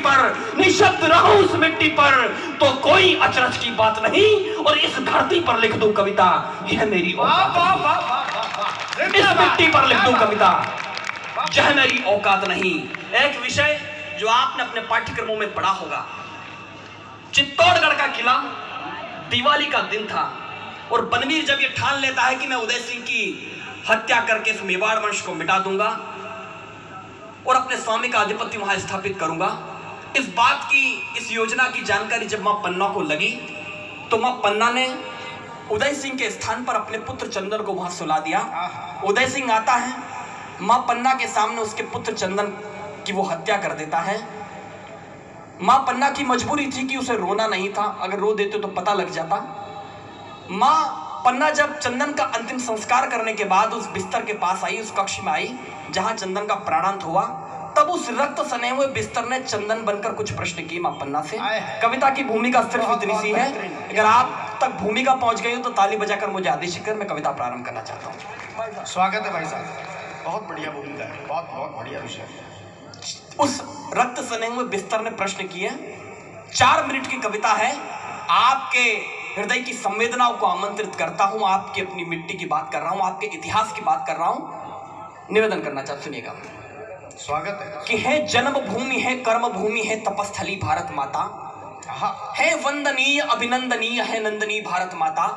पर, निशब्द रहूं उस मिट्टी पर, तो कोई अचरज की बात नहीं। और इस धरती पर लिख दूं कविता, यह मेरी औकात नहीं। इस मिट्टी पर लिख दूं कविता, यह मेरी औकात नहीं। एक विषय जो आपने अपने पाठ्यक्रमों में पढ़ा होगा, चित्तौड़गढ़ का किला, दिवाली का दिन था और बनवीर जब ये ठान लेता है कि मैं उदय सिंह की हत्या करके इस मेवाड़ वंश को मिटा दूंगा और अपने स्वामी का आधिपत्य वहां स्थापित करूंगा, इस बात की, इस योजना की जानकारी जब मां पन्ना को लगी तो मां पन्ना ने उदय सिंह के स्थान पर अपने पुत्र चंदन को वहां सुला दिया। उदय सिंह आता है, मां पन्ना के सामने उसके पुत्र चंदन की वो हत्या कर देता है। मां पन्ना की मजबूरी थी कि उसे रोना नहीं था, अगर रो देते तो पता लग जाता। मां पन्ना जब चंदन का अंतिम संस्कार करने के बाद उस बिस्तर के पास आई, उस कक्ष में आई जहां चंदन का प्राणांत हुआ, तब उस रक्त सने हुए बिस्तर ने चंदन बनकर कुछ प्रश्न किए मां पन्ना से। कविता की भूमिका सिर्फ इतनी सी है, अगर आप तक भूमिका पहुंच गई हो तो ताली बजाकर मुझे आदेश कर, मैं कविता प्रारंभ करना चाहता हूं। स्वागत है भाई साहब, बहुत बढ़िया भूमिका है, बहुत बहुत बढ़िया विषय। उस रक्त सने हुए बिस्तर ने प्रश्न किए। 4 मिनट की कविता है, आपके हृदय की संवेदनाओं को आमंत्रित करता हूं, आपकी अपनी मिट्टी की बात कर रहा हूं, आपके इतिहास की बात कर रहा हूं, निवेदन करना चाहता, सुनिएगा। स्वागत है कि है जन्मभूमि, है कर्मभूमि, है तपस्थली भारत माता, है वंदनीय अभिनंदनीय, है नंदनी भारत माता।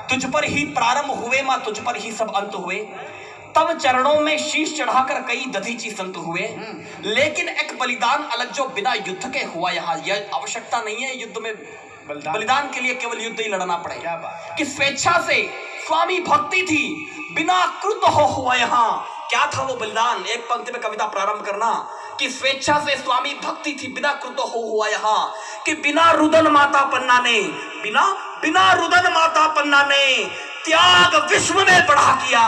तुझ पर ही प्रारंभ हुए मां, तुझ पर ही सब अंत हुए, तब चरणों में शीश चढ़ाकर कई दधीची संत हुए। लेकिन एक बलिदान अलग जो बिना युद्ध के हुआ यहाँ, यह आवश्यकता नहीं है युद्ध में बलिदान के लिए केवल युद्ध ही लड़ना पड़ेगा, कि स्वेच्छा से स्वामी भक्ति थी, बिना कृत हो हुआ यहाँ। क्या था वो बलिदान? एक पंक्ति में कविता प्रारंभ करना कि स्वेच्छा से स्वामी भक्ति थी, बिना कृत हो हुआ यहाँ, कि बिना रुदन माता पन्ना ने, बिना रुदन माता पन्ना ने त्याग विश्व में बढ़ा किया,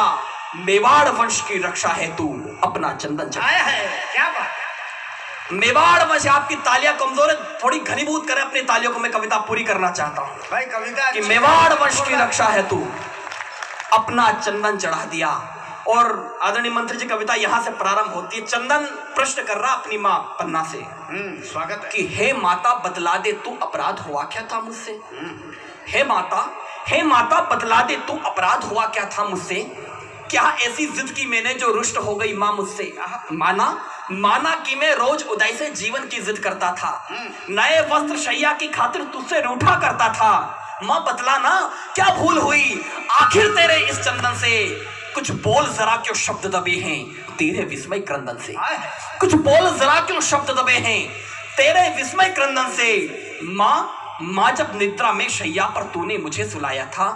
मेवाड़ वंश की रक्षा हेतु अपना चंदन चढ़ाया है। क्या बात है, मेवाड़ वंश। आपकी तालियां कमजोर है, थोड़ी घनीभूत करें अपनी तालियों को, मैं कविता पूरी करना चाहता हूं भाई। कविता कि मेवाड़ वंश की रक्षा हेतु अपना चंदन चढ़ा दिया। और आदरणीय मंत्री जी, कविता यहां से प्रारंभ होती है। चंदन प्रश्न कर रहा अपनी मां पन्ना से, स्वागत है, कि हे माता बतला दे तू अपराध हुआ क्या था मुझसे। हे माता बतला दे तू अपराध हुआ क्या था मुझसे, क्या ऐसी जिद की मैंने जो रुष्ट हो गई मां मुझसे। माना कि मैं रोज उदय से जीवन की जिद करता था, नए वस्त्र शैया की खातिर तुझसे रूठा करता था। मां बतला ना क्या भूल हुई आखिर तेरे इस चंदन से, कुछ बोल जरा क्यों शब्द दबे हैं तेरे विस्मय क्रंदन से। कुछ बोल जरा क्यों शब्द दबे हैं तेरे विस्मय क्रंदन से। मां जब निद्रा में शैया पर तूने मुझे सुलाया था,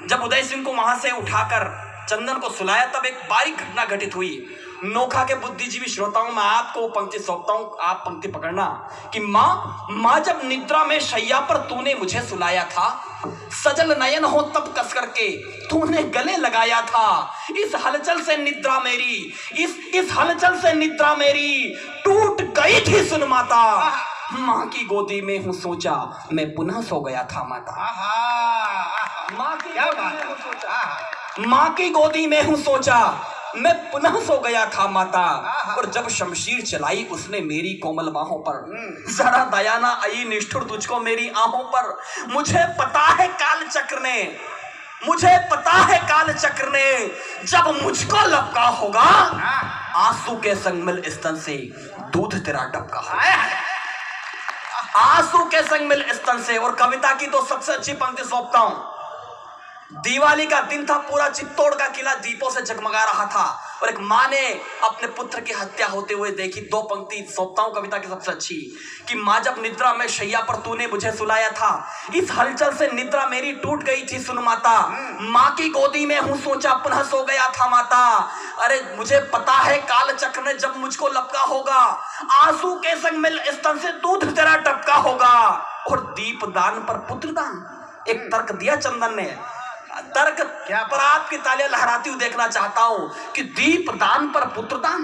जब उदय सिंह को वहां से उठाकर चंदन को सुलाया, तब एक बारीक घटना घटित हुई। नोखा के बुद्धिजीवी श्रोताओं, मैं आपको पंक्ति सौंपता हूं, आप पंक्ति पकड़ना कि मां जब निद्रा में शैया पर तूने मुझे सुलाया था, सजल नयन हो तब कस करके तूने गले लगाया था। इस हलचल से निद्रा मेरी, इस हलचल से निद्रा मेरी टूट गई थी सुन माता। मां की गोदी में हूं सोचा मैं पुनः सो गया था माता। मां की गोदी में हूं सोचा मैं पुनः सो गया था माता। और जब शमशीर चलाई उसने मेरी कोमल बाहों पर, जरा दया ना आई निष्ठुर तुझको मेरी आहों पर। मुझे पता है काल चक्र ने, मुझे पता है काल चक्र ने, जब मुझको लपका होगा आंसू के संग मिल स्तन से दूध तेरा टपका होगा। आंसू के संग मिल स्तन से। और कविता की तो सबसे अच्छी पंक्ति सौंपता हूं। दिवाली का दिन था, पूरा चित्तौड़ का किला दीपों से जगमगा रहा था और एक मां ने अपने पुत्र की हत्या होते हुए देखी। 2 पंक्ति सौंपता हूं कविता की सबसे अच्छी, कि मां जब निद्रा में शैया पर तूने मुझे सुलाया था, इस हलचल से निद्रा मेरी टूट गई थी सुन माता। मां की गोदी में हूं सोचा पुनः सो गया था माता। अरे मुझे पता है काल चक्र ने जब मुझको लपका होगा, आंसू के संग मिल स्तन से दूध तेरा टपका होगा। और दीप दान पर पुत्र दान, एक तर्क दिया चंदन ने, तर्क क्या पर आपकी तालियां लहराती हुई देखना चाहता हूं कि दीप दान पर पुत्र दान,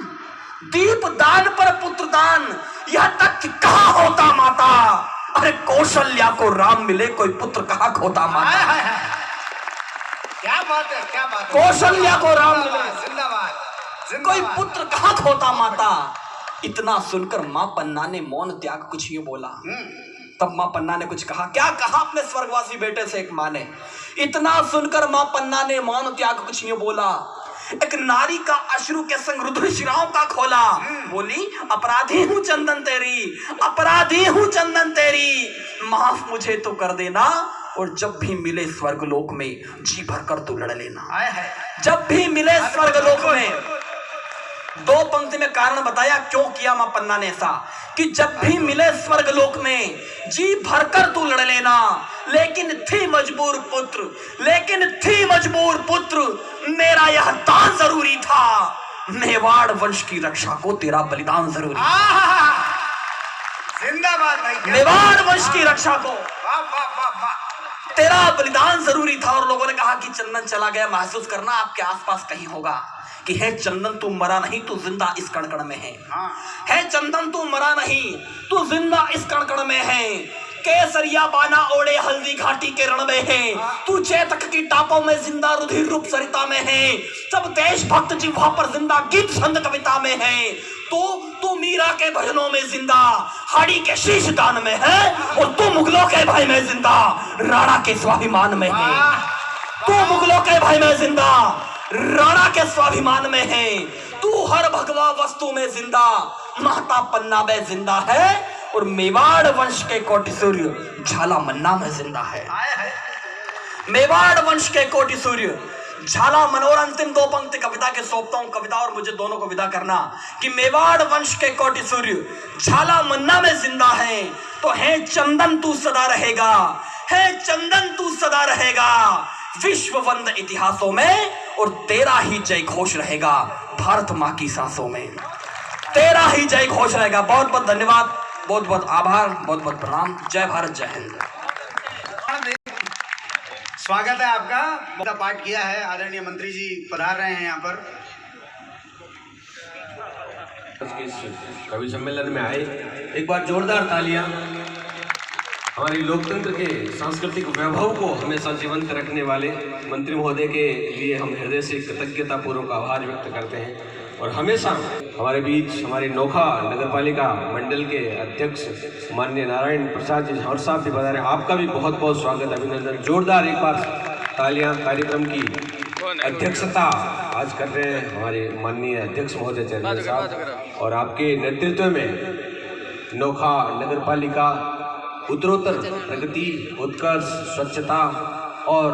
दीप दान पर पुत्र दान, यह तथ्य कहां होता माता। अरे कौशल्या को राम मिले कोई पुत्र कहां खोता माता। क्या बात है, क्या बात है। कौशल्या को राम मिले जिंदाबाद, कोई पुत्र कहां खोता माता। इतना सुनकर मां पन्ना ने मौन त्याग कुछ यूं बोला। तब मां पन्ना ने कुछ कहा। क्या कहा अपने स्वर्गवासी बेटे से एक मां ने? इतना सुनकर मां पन्ना ने मौन त्याग कुछ यूं बोला। एक नारी का अश्रु के संग रुधिर शिराओं का खोला। बोली, अपराधी हूं चंदन तेरी, अपराधी हूं चंदन तेरी, माफ मुझे तो कर देना, और जब भी मिले स्वर्गलोक में जी भरकर तू लड़ लेना। जब भी मिले स्वर्गलोक में। दो पंक्ति में कारण बताया क्यों किया मां पन्ना ने ऐसा, कि जब भी मिले स्वर्गलोक में जी भरकर तू लड़ लेना। लेकिन थी मजबूर पुत्र, लेकिन थी मजबूर पुत्र, मेरा यह दान जरूरी था, मेवाड़ वंश की रक्षा को तेरा बलिदान जरूरी था। जिंदाबाद भाई, मेवाड़ वंश की रक्षा को तेरा बलिदान जरूरी था। और लोगों ने कहा कि चंदन चला गया, महसूस करना आपके आसपास कहीं होगा कि है चंदन तू मरा नहीं, तू जिंदा इस कण-कण में है। है चंदन तू मरा नहीं, तू जिंदा इस कण-कण में है। केसरिया बाना ओढ़े हल्दी घाटी के रण में है, तू चेतक की टापों में जिंदा रुधिर रूप सरिता में है। सब देशभक्त जिह्वा पर जिंदा गीत छंद कविता में है। तू मीरा के भजनों में जिंदा हाड़ी के शीश दान में है, और तू मुगलों के भय में जिंदा राणा के स्वाभिमान में है। तू मुगलों के भय में जिंदा राणा के स्वाभिमान में है। तू हर भगवा वस्तु में जिंदा महता पन्ना में जिंदा है, और मेवाड़ वंश के कोटि सूर्य झाला मन्ना में जिंदा है। मेवाड़ वंश के कोटि सूर्य झाला मनोर। अंतिम दो पंक्ति कविता के सौंपता हूं, कविता और मुझे दोनों को विदा करना, कि मेवाड़ वंश के कोटि सूर्य झाला मन्ना में जिंदा है। तो है चंदन तू सदा रहेगा, है चंदन तू सदा रहेगा विश्व वंद इतिहासों में, और तेरा ही जय घोष रहेगा भारत मां की सांसों में। तेरा ही जय घोष रहेगा। बहुत बहुत धन्यवाद, बहुत बहुत आभार, बहुत बहुत प्रणाम। जय भारत, जय हिंद। स्वागत है आपका। पाठ किया है, आदरणीय मंत्री जी पधार रहे हैं यहाँ पर। कवि सम्मेलन में आए, एक बार जोरदार तालियां हमारी लोकतंत्र के सांस्कृतिक वैभव को हमेशा जीवंत रखने वाले मंत्री महोदय के लिए हम हृदय से कृतज्ञता पूर्वक आभार व्यक्त करते हैं। और हमेशा हमारे बीच हमारे नोखा नगरपालिका मंडल के अध्यक्ष माननीय नारायण प्रसाद जी झंवर साहब भी बता रहे हैं, आपका भी बहुत बहुत स्वागत, अभिनंदन। जोरदार एक बार तालियां। कार्यक्रम की अध्यक्षता आज कर रहे हैं हमारे माननीय अध्यक्ष महोदय चेयरमैन साहब, और आपके नेतृत्व में नोखा नगरपालिका उत्तरोत्तर प्रगति, उत्कर्ष, स्वच्छता और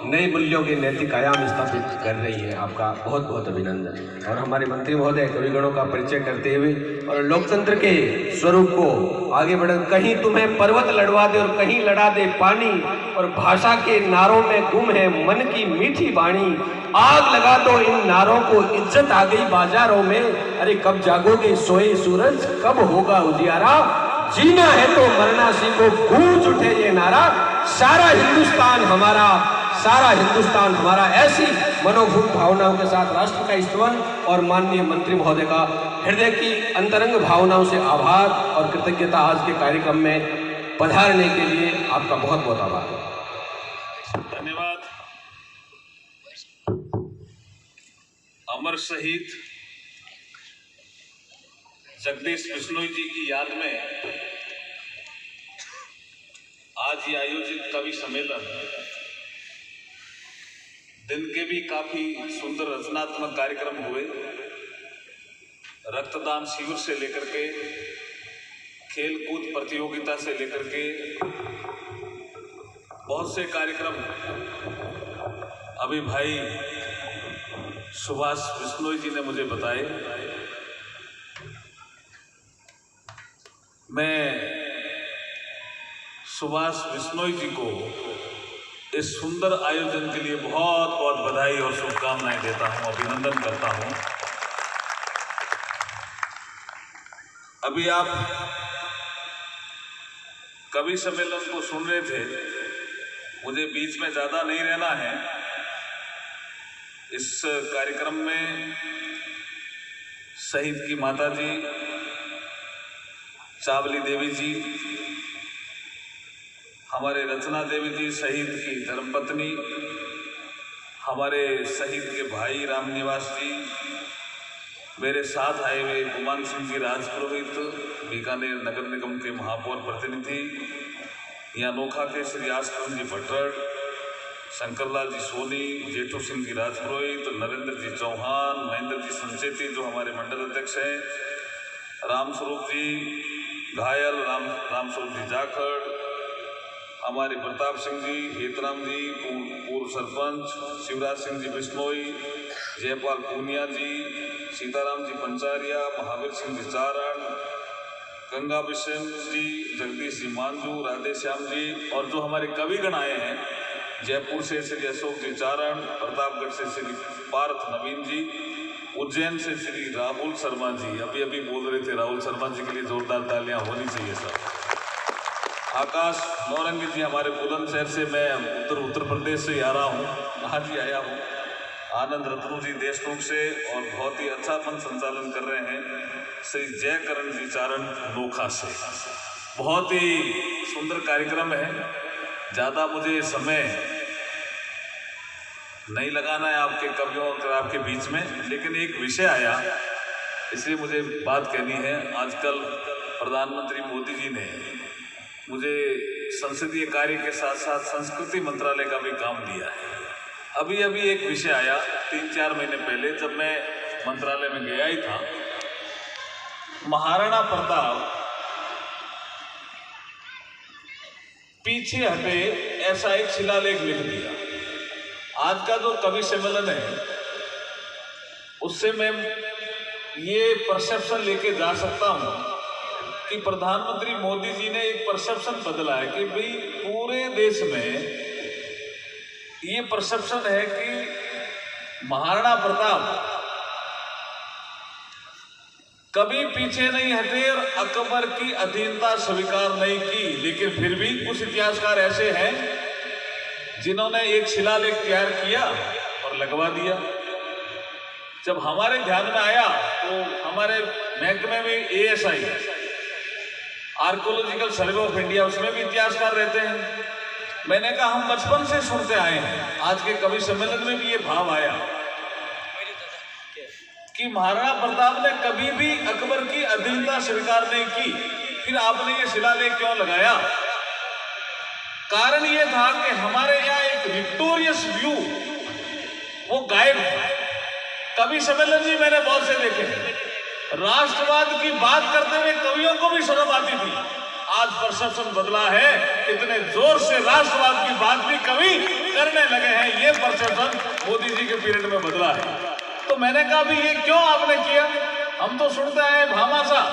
नए मूल्यों के नैतिक आयाम स्थापित कर रही है। आपका बहुत बहुत अभिनंदन। और हमारे मंत्री महोदय कविगणों का परिचय करते हुए और लोकतंत्र के स्वरूप को आगे बढ़, कहीं तुम्हें पर्वत लड़वा दे और कहीं लड़ा दे पानी, और भाषा के नारों में गुम है मन की मीठी वाणी, आग लगा दो इन नारों को, इज्जत आ गई बाजारों में, अरे कब जागोगे सोए सूरज, कब होगा उजियारा, जीना है तो मरना सीखो, गूंज उठे ये नारा, सारा हिंदुस्तान हमारा, सारा हिंदुस्तान हमारा। ऐसी मनोभूत भावनाओं के साथ राष्ट्र का स्तवन और माननीय मंत्री महोदय का हृदय की अंतरंग भावनाओं से आभार और कृतज्ञता। आज के कार्यक्रम में पधारने के लिए आपका बहुत बहुत आभार। धन्यवाद। अमर शहीद जगदीश बिश्नोई जी की याद में आज ये आयोजित कवि सम्मेलन दिन के भी काफी सुंदर रचनात्मक कार्यक्रम हुए। रक्तदान शिविर से लेकर के खेल कूद प्रतियोगिता से लेकर के बहुत से कार्यक्रम अभी भाई सुभाष बिश्नोई जी ने मुझे बताए। मैं सुभाष बिश्नोई जी को इस सुंदर आयोजन के लिए बहुत बहुत बधाई और शुभकामनाएं देता हूं, अभिनंदन करता हूं। अभी आप कवि सम्मेलन को सुन रहे थे, मुझे बीच में ज्यादा नहीं रहना है। इस कार्यक्रम में शहीद की माता जी चावली देवी जी, हमारे रचना देवी जी शहीद की धर्मपत्नी, हमारे शहीद के भाई रामनिवास जी, मेरे साथ आए हुए गुमान सिंह जी राजपुरोहित, बीकानेर नगर निगम के महापौर प्रतिनिधि, यहाँ नोखा के श्री आसकरण जी भट्टर, शंकरलाल जी सोनी, जेठू सिंह जी राजपुरोहित, नरेंद्र जी चौहान, महेंद्र जी संचेती जो हमारे मंडल अध्यक्ष हैं, रामस्वरूप जी घायल, रामस्वरूप जी जाखड़, हमारे प्रताप सिंह जी, हेतराम जी पूर्व सरपंच, शिवराज सिंह जी बिश्नोई, जयपाल पूनिया जी, सीताराम जी पंचारिया, महावीर सिंह जी चारण, गंगा बिशन जी, जगदीश जी मांझू, राधे श्याम जी, और जो हमारे कविगण आए हैं जयपुर से श्री अशोक जी चारण, प्रतापगढ़ से श्री पार्थ नवीन जी, उज्जैन से श्री राहुल शर्मा जी, अभी अभी बोल रहे थे राहुल शर्मा जी के लिए जोरदार तालियां होनी चाहिए सर। आकाश नौरंगी जी हमारे बुलंदशहर से, मैं उत्तर प्रदेश से आ रहा हूँ, आज ही आया हूँ। आनंद रत्नू जी देशमुख से, और बहुत ही अच्छा मन संचालन कर रहे हैं श्री जयकरण जी चारण नोखा से। बहुत ही सुंदर कार्यक्रम है, ज़्यादा मुझे समय नहीं लगाना है आपके कवियों और आपके बीच में, लेकिन एक विषय आया इसलिए मुझे बात कहनी है। आजकल प्रधानमंत्री मोदी जी ने मुझे संसदीय कार्य के साथ साथ संस्कृति मंत्रालय का भी काम दिया है। अभी अभी एक विषय आया 3-4 महीने पहले, जब मैं मंत्रालय में गया ही था, महाराणा प्रताप पीछे हटे ऐसा एक शिलालेख लिख दिया। आज का जो कवि सम्मेलन है उससे मैं ये परसेप्शन लेके जा सकता हूं कि प्रधानमंत्री मोदी जी ने एक परसेप्शन बदला है कि भाई पूरे देश में ये परसेप्शन है कि महाराणा प्रताप कभी पीछे नहीं हटे और अकबर की अधीनता स्वीकार नहीं की। लेकिन फिर भी कुछ इतिहासकार ऐसे हैं जिन्होंने एक शिलालेख तैयार किया और लगवा दिया। जब हमारे ध्यान में आया तो हमारे महकमे में ASI archaeological survey of India, उसमें भी इतिहासकार रहते हैं। मैंने कहा हम बचपन से सुनते आए हैं, आज के कवि सम्मेलन में भी ये भाव आया कि महाराणा प्रताप ने कभी भी अकबर की अधीनता स्वीकार नहीं की। फिर आपने ये शिलालेख क्यों लगाया? कारण ये था कि हमारे यहाँ एक विक्टोरियस व्यू वो गायब था। कवि सम्मेलन जी मैंने बहुत से देखे, राष्ट्रवाद की बात करते हुए कवियों को भी शर्म आती थी। आज परसेप्शन बदला है, इतने जोर से राष्ट्रवाद की बात भी कवि करने लगे हैं। ये परसेप्शन मोदी जी के पीरियड में बदला है। तो मैंने कहा भी ये क्यों आपने किया? हम तो सुनते आए भामाशाह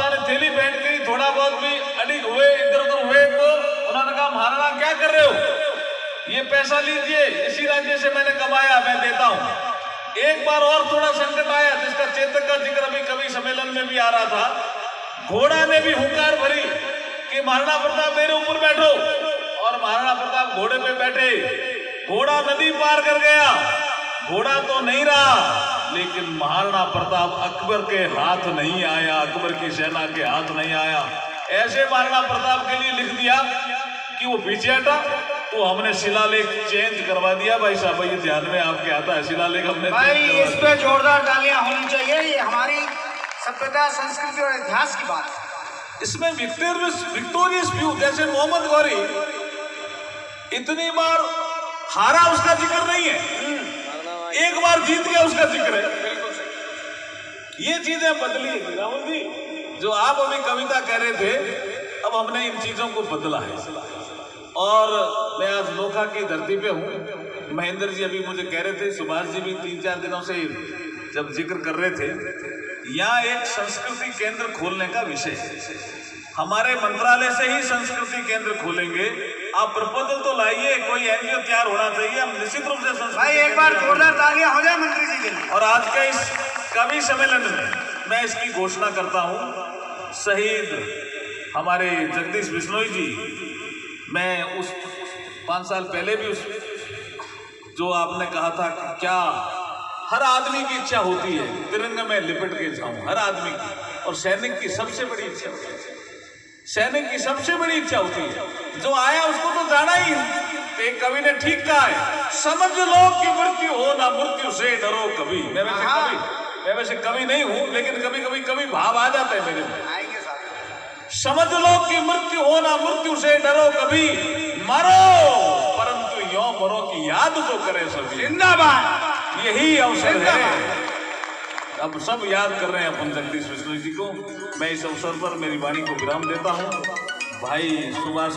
ने थैली पहन के थोड़ा बहुत भी अडिग हुए, इधर उधर हुए तो उन्होंने कहा महाराणा क्या कर रहे हो, ये पैसा लीजिए, इसी राज्य से मैंने कमाया, मैं देता हूं। एक बार और थोड़ा संकट आया जिसका चेतक का जिक्र अभी कवि सम्मेलन में भी आ रहा था। घोड़ा ने भी हुंकार भरी कि महाराणा प्रताप मेरे ऊपर बैठो, और महाराणा प्रताप घोड़े पे बैठे। घोड़ा नदी पार कर गया, घोड़ा तो नहीं रहा, लेकिन महाराणा प्रताप अकबर के हाथ नहीं आया, अकबर की सेना के हाथ नहीं आया। ऐसे महाराणा प्रताप के लिए लिख दिया कि वो पीछे हटा, तो हमने शिलालेख चेंज करवा दिया। भाई साहब ये ध्यान में आपके आता है, शिलालेख हमने भाई इस पे जोरदार तालियां होनी चाहिए। ये हमारी सभ्यता, संस्कृति और इतिहास की बात है। इसमें विक्टोरियस व्यू, जैसे मोहम्मद गौरी इतनी बार हारा उसका जिक्र नहीं है, एक बार जीत गया उसका जिक्र है। ये चीजें बदली है राहुल जी, जो आप अभी कविता कह रहे थे, अब हमने इन चीजों को बदला है। और मैं आज नोखा की धरती पे हूँ। महेंद्र जी अभी मुझे कह रहे थे, सुभाष जी भी 3-4 दिनों से जब जिक्र कर रहे थे, यहाँ एक संस्कृति केंद्र खोलने का विषय है। हमारे मंत्रालय से ही संस्कृति केंद्र खोलेंगे। आप प्रपोजल तो लाइए, कोई एनजीओ तैयार होना चाहिए, हम निश्चित रूप से भाई एक बार जोरदार तालियां हो जाए मंत्री जी के लिए। और आज के इस कवि सम्मेलन में मैं इसकी घोषणा करता हूँ। शहीद हमारे जगदीश बिश्नोई जी, मैं उस 5 साल पहले भी उस जो आपने कहा था कि क्या हर आदमी की इच्छा होती है तिरंगे में लिपट के जाऊं, हर आदमी की, और सैनिक की सबसे बड़ी इच्छा होती है, सैनिक की सबसे बड़ी इच्छा होती है जो आया उसको तो जाना ही है। तो एक कवि ने ठीक कहा है, समझ लो कि मृत्यु हो ना मृत्यु से डरो कभी। मैं वैसे कवि मैं वैसे कवि नहीं हूं, लेकिन कभी कभी कवि भाव आ जाते हैं मेरे में। आएंगे साहब। समझ लो कि मृत्यु होना, मृत्यु से डरो कभी, मरो परंतु यो मरो की याद तो करे सभी। जिंदाबाद। यही अवसर है। अब सब याद कर रहे हैं अपन जगदीश बिश्नोई जी को। मैं इस अवसर पर मेरी वाणी को विराम देता हूं। भाई सुभाष